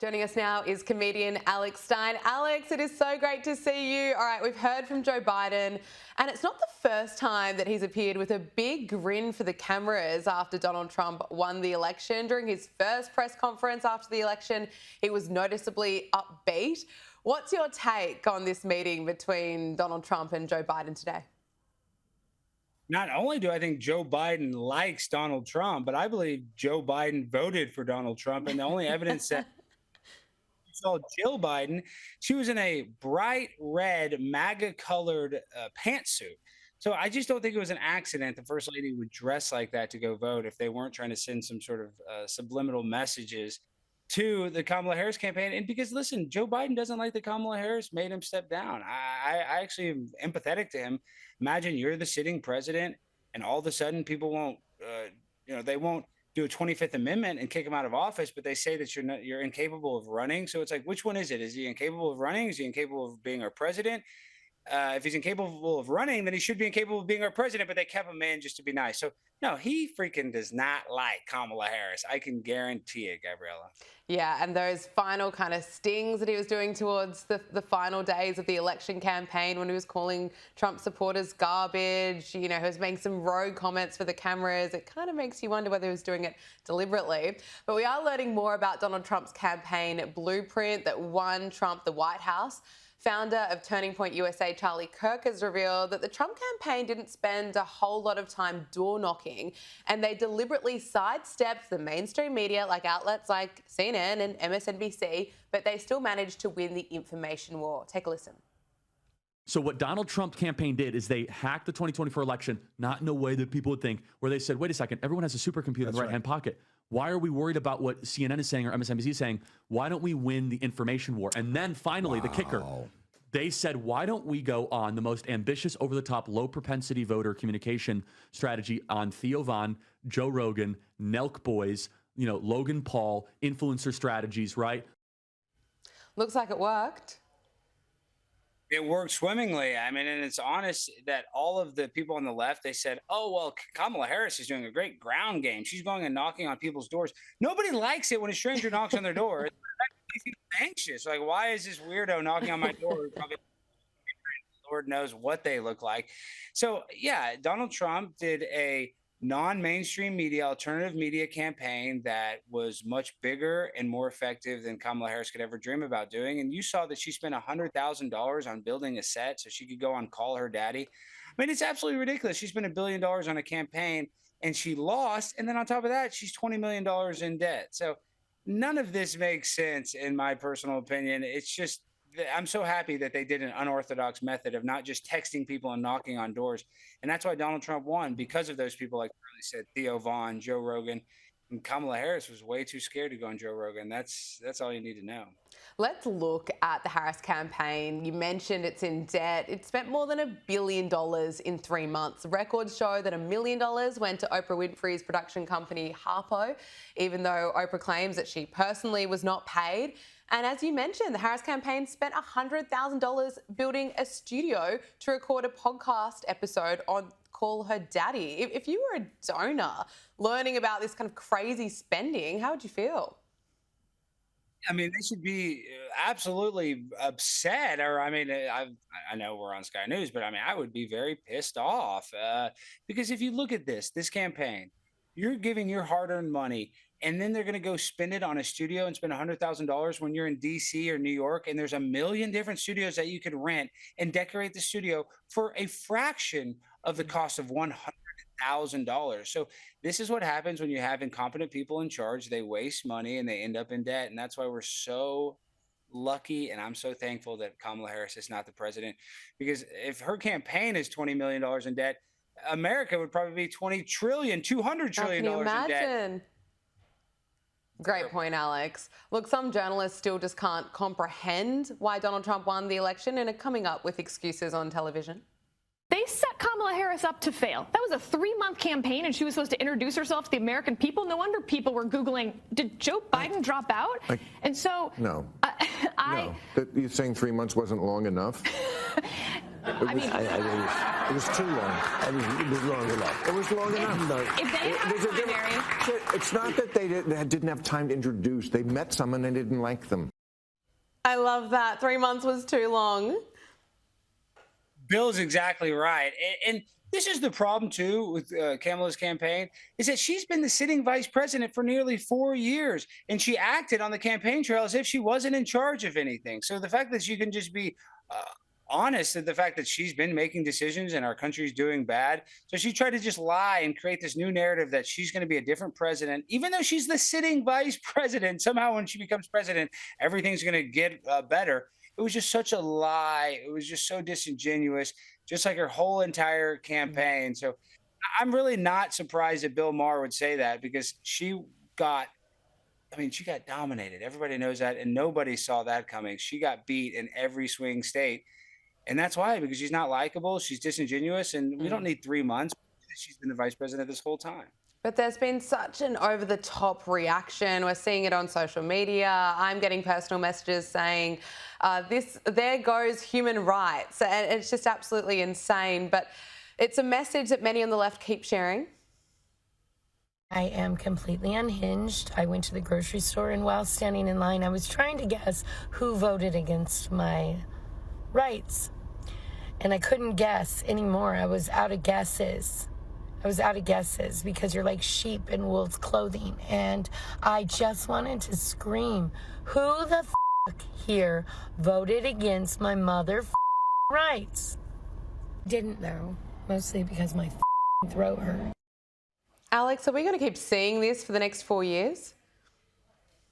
Joining us now is comedian Alex Stein. Alex, it is so great to see you. All right, we've heard from Joe Biden, and it's not the first time that he's appeared with a big grin for the cameras after Donald Trump won the election. During his first press conference after the election, he was noticeably upbeat. What's your take on this meeting between Donald Trump and Joe Biden today? Not only do I think Joe Biden likes Donald Trump, but I believe Joe Biden voted for Donald Trump. And the only evidence that you saw Jill Biden, she was in a bright red, MAGA colored pantsuit. So I just don't think it was an accident the first lady would dress like that to go vote if they weren't trying to send some sort of subliminal messages to the Kamala Harris campaign. And because, listen, Joe Biden doesn't like that Kamala Harris made him step down. I actually am empathetic to him. Imagine you're the sitting president and all of a sudden people won't, they won't do a 25th Amendment and kick him out of office, but they say that you're incapable of running. So it's like, which one is it? Is he incapable of running? Is he incapable of being our president? If he's incapable of running, then he should be incapable of being our president, but they kept him in just to be nice. So, no, he freaking does not like Kamala Harris. I can guarantee it, Gabriella. Yeah, and those final kind of stings that he was doing towards the final days of the election campaign when he was calling Trump supporters garbage, he was making some rogue comments for the cameras. It kind of makes you wonder whether he was doing it deliberately. But we are learning more about Donald Trump's campaign blueprint that won Trump the White House. Founder of Turning Point USA, Charlie Kirk, has revealed that the Trump campaign didn't spend a whole lot of time door knocking, and they deliberately sidestepped the mainstream media like outlets like CNN and MSNBC, but they still managed to win the information war. Take a listen. So what Donald Trump's campaign did is they hacked the 2024 election, not in a way that people would think, where they said, wait a second, everyone has a supercomputer in the right-hand pocket. Why are we worried about what CNN is saying or MSNBC is saying? Why don't we win the information war? And then finally, the kicker, they said, why don't we go on the most ambitious, over-the-top, low-propensity voter communication strategy on Theo Von, Joe Rogan, Nelk Boys, Logan Paul, influencer strategies, right? Looks like it worked. It worked swimmingly. I mean, and it's honest that all of the people on the left, they said, oh, well, Kamala Harris is doing a great ground game. She's going and knocking on people's doors. Nobody likes it when a stranger knocks on their door. It makes you anxious. Like, why is this weirdo knocking on my door? Lord knows what they look like. So, yeah, Donald Trump did a non-mainstream media, alternative media campaign that was much bigger and more effective than Kamala Harris could ever dream about doing. And you saw that she spent $100,000 on building a set so she could go on Call Her Daddy. I mean, it's absolutely ridiculous. She spent $1 billion on a campaign and she lost. And then on top of that, she's $20 million in debt. So none of this makes sense, in my personal opinion. It's just, I'm so happy that they did an unorthodox method of not just texting people and knocking on doors. And that's why Donald Trump won, because of those people, like Charlie said, Theo Von, Joe Rogan. And Kamala Harris was way too scared to go on Joe Rogan. That's all you need to know. Let's look at the Harris campaign. You mentioned it's in debt. It spent more than $1 billion in 3 months. Records show that $1 million went to Oprah Winfrey's production company, Harpo, even though Oprah claims that she personally was not paid. And as you mentioned, the Harris campaign spent $100,000 building a studio to record a podcast episode on Call Her Daddy. If you were a donor learning about this kind of crazy spending, how would you feel? I mean, they should be absolutely upset. Or, I mean, I know we're on Sky News, but I mean, I would be very pissed off because if you look at this campaign, you're giving your hard-earned money, and then they're going to go spend it on a studio and spend $100,000 when you're in DC or New York, and there's a million different studios that you could rent and decorate the studio for a fraction of the cost of $100,000. So this is what happens when you have incompetent people in charge. They waste money and they end up in debt, and that's why we're so lucky, and I'm so thankful that Kamala Harris is not the president, because if her campaign is $20 million in debt, America would probably be $20 trillion, $200 trillion in debt. Great point, Alex. Look, some journalists still just can't comprehend why Donald Trump won the election and are coming up with excuses on television. They set Kamala Harris up to fail. That was a 3-month campaign, and she was supposed to introduce herself to the American people. No wonder people were Googling, did Joe Biden drop out? And so... No. No. You're saying 3 months wasn't long enough? I mean... It was too long. It was long enough. It was long enough. No. If they had a primary... It's not that they didn't have time to introduce. They met someone and didn't like them. I love that. 3 months was too long. Bill's exactly right. And this is the problem, too, with Kamala's campaign, is that she's been the sitting vice president for nearly 4 years, and she acted on the campaign trail as if she wasn't in charge of anything. So the fact that she can just be honest at the fact that she's been making decisions and our country's doing bad. So she tried to just lie and create this new narrative that she's going to be a different president, even though she's the sitting vice president. Somehow when she becomes president, everything's going to get better. It was just such a lie. It was just so disingenuous, just like her whole entire campaign. So I'm really not surprised that Bill Maher would say that, because she got dominated. Everybody knows that, and nobody saw that coming. She got beat in every swing state. And that's why, because she's not likable, she's disingenuous, and we don't need 3 months. She's been the vice president this whole time. But there's been such an over-the-top reaction. We're seeing it on social media. I'm getting personal messages saying, there goes human rights. And it's just absolutely insane. But it's a message that many on the left keep sharing. I am completely unhinged. I went to the grocery store, and while standing in line, I was trying to guess who voted against my rights. And I couldn't guess anymore. I was out of guesses. Because you're like sheep in wolf's clothing. And I just wanted to scream, who the here voted against my rights? Didn't know, mostly because my throat hurt. Alex, are we going to keep seeing this for the next 4 years?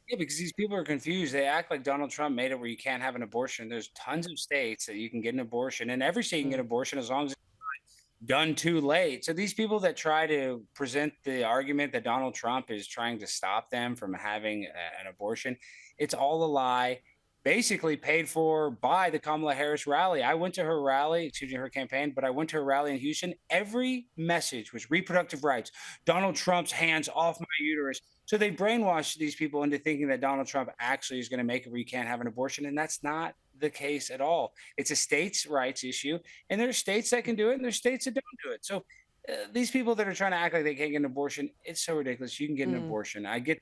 Yeah, because these people are confused. They act like Donald Trump made it where you can't have an abortion. There's tons of states that you can get an abortion, and every state you can get an abortion as long as it's not done too late. So these people that try to present the argument that Donald Trump is trying to stop them from having an abortion, it's all a lie. Basically paid for by the Kamala Harris rally. I went to her rally, her campaign, but I went to her rally in Houston. Every message was reproductive rights. Donald Trump's hands off my uterus. So they brainwashed these people into thinking that Donald Trump actually is going to make it where you can't have an abortion. And that's not the case at all. It's a states' rights issue. And there's states that can do it, and there's states that don't do it. So these people that are trying to act like they can't get an abortion, it's so ridiculous. You can get an abortion. I get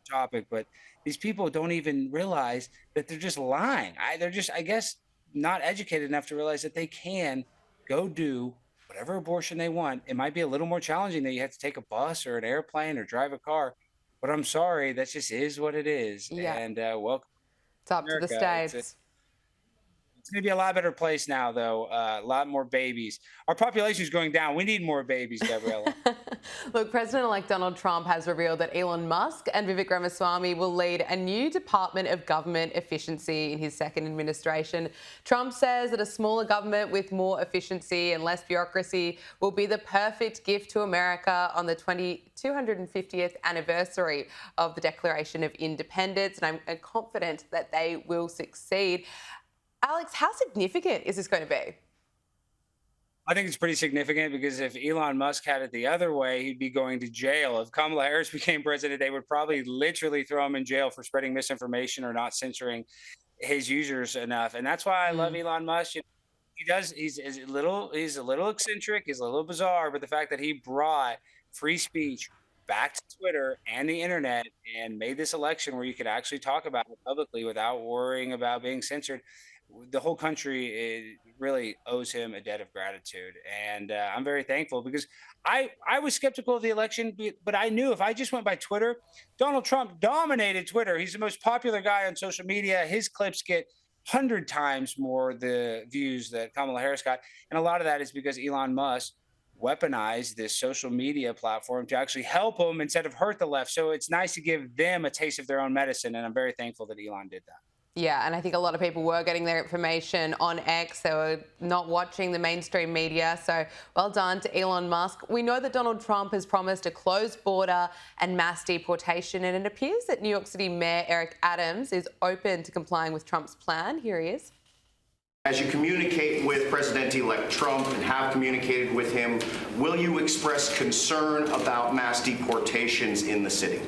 the topic, but these people don't even realize that they're just lying. They're just, I guess, not educated enough to realize that they can go do whatever abortion they want. It might be a little more challenging that you have to take a bus or an airplane or drive a car, but I'm sorry, that just is what it is. Yeah. And welcome. It's up to the states. It's going to be a lot better place now, though. A lot more babies. Our population is going down. We need more babies, Gabriella. Look, President-elect Donald Trump has revealed that Elon Musk and Vivek Ramaswamy will lead a new Department of Government Efficiency in his second administration. Trump says that a smaller government with more efficiency and less bureaucracy will be the perfect gift to America on the 250th anniversary of the Declaration of Independence, and I'm confident that they will succeed. Alex, how significant is this going to be? I think it's pretty significant, because if Elon Musk had it the other way, he'd be going to jail. If Kamala Harris became president, they would probably literally throw him in jail for spreading misinformation or not censoring his users enough. And that's why I love Elon Musk. He's a little eccentric, he's a little bizarre, but the fact that he brought free speech back to Twitter and the internet and made this election where you could actually talk about it publicly without worrying about being censored, the whole country really owes him a debt of gratitude. And I'm very thankful, because I was skeptical of the election, but I knew if I just went by Twitter, Donald Trump dominated Twitter. He's the most popular guy on social media. His clips get 100 times more the views that Kamala Harris got. And a lot of that is because Elon Musk weaponized this social media platform to actually help them instead of hurt the left. So it's nice to give them a taste of their own medicine. And I'm very thankful that Elon did that. Yeah, and I think a lot of people were getting their information on X. They were not watching the mainstream media. So well done to Elon Musk. We know that Donald Trump has promised a closed border and mass deportation, and it appears that New York City Mayor Eric Adams is open to complying with Trump's plan. Here he is. As you communicate with President-elect Trump and have communicated with him, will you express concern about mass deportations in the city?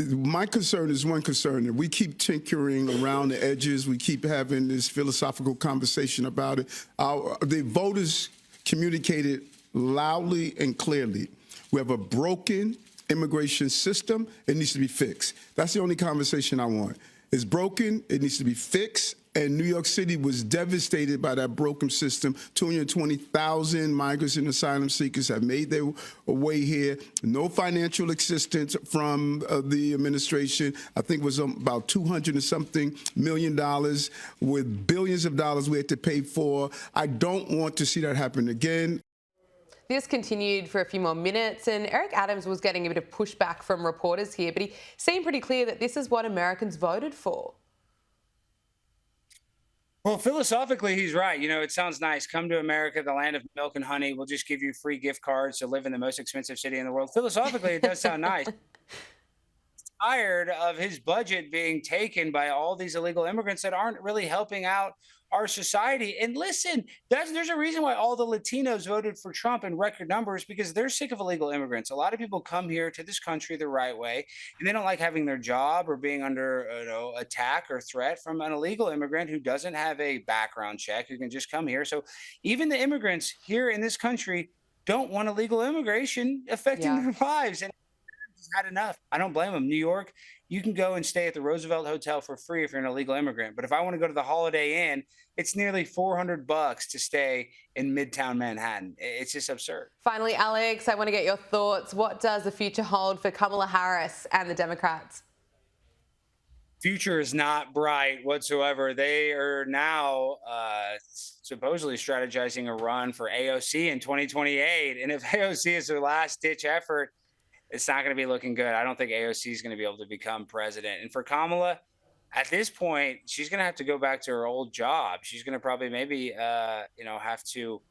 My concern is one concern, that we keep tinkering around the edges. We keep having this philosophical conversation about it. The voters communicated loudly and clearly. We have a broken immigration system. It needs to be fixed. That's the only conversation I want. It's broken. It needs to be fixed. And New York City was devastated by that broken system. 220,000 migrants and asylum seekers have made their way here. No financial assistance from the administration. I think it was about $200 and something million with billions of dollars we had to pay for. I don't want to see that happen again. This continued for a few more minutes, and Eric Adams was getting a bit of pushback from reporters here, but he seemed pretty clear that this is what Americans voted for. Well, philosophically, he's right. You know, it sounds nice. Come to America, the land of milk and honey. We'll just give you free gift cards to live in the most expensive city in the world. Philosophically, it does sound nice. Tired of his budget being taken by all these illegal immigrants that aren't really helping out our society. And listen, there's a reason why all the Latinos voted for Trump in record numbers, because they're sick of illegal immigrants. A lot of people come here to this country the right way, and they don't like having their job or being under attack or threat from an illegal immigrant who doesn't have a background check, who can just come here. So even the immigrants here in this country don't want illegal immigration affecting their lives. And had enough. I don't blame them. New York, you can go and stay at the Roosevelt Hotel for free if you're an illegal immigrant. But if I want to go to the Holiday Inn, it's nearly $400 to stay in Midtown Manhattan. It's just absurd. Finally, Alex, I want to get your thoughts. What does the future hold for Kamala Harris and the Democrats? Future is not bright whatsoever. They are now supposedly strategizing a run for AOC in 2028. And if AOC is their last ditch effort, it's not going to be looking good. I don't think AOC is going to be able to become president. And for Kamala, at this point, she's going to have to go back to her old job. She's going to probably maybe, have to,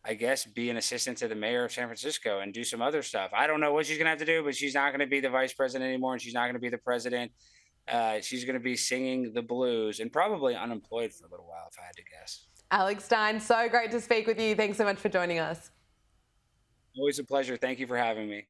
I guess, be an assistant to the mayor of San Francisco and do some other stuff. I don't know what she's going to have to do, but she's not going to be the vice president anymore, and she's not going to be the president. She's going to be singing the blues and probably unemployed for a little while, if I had to guess. Alex Stein, so great to speak with you. Thanks so much for joining us. Always a pleasure. Thank you for having me.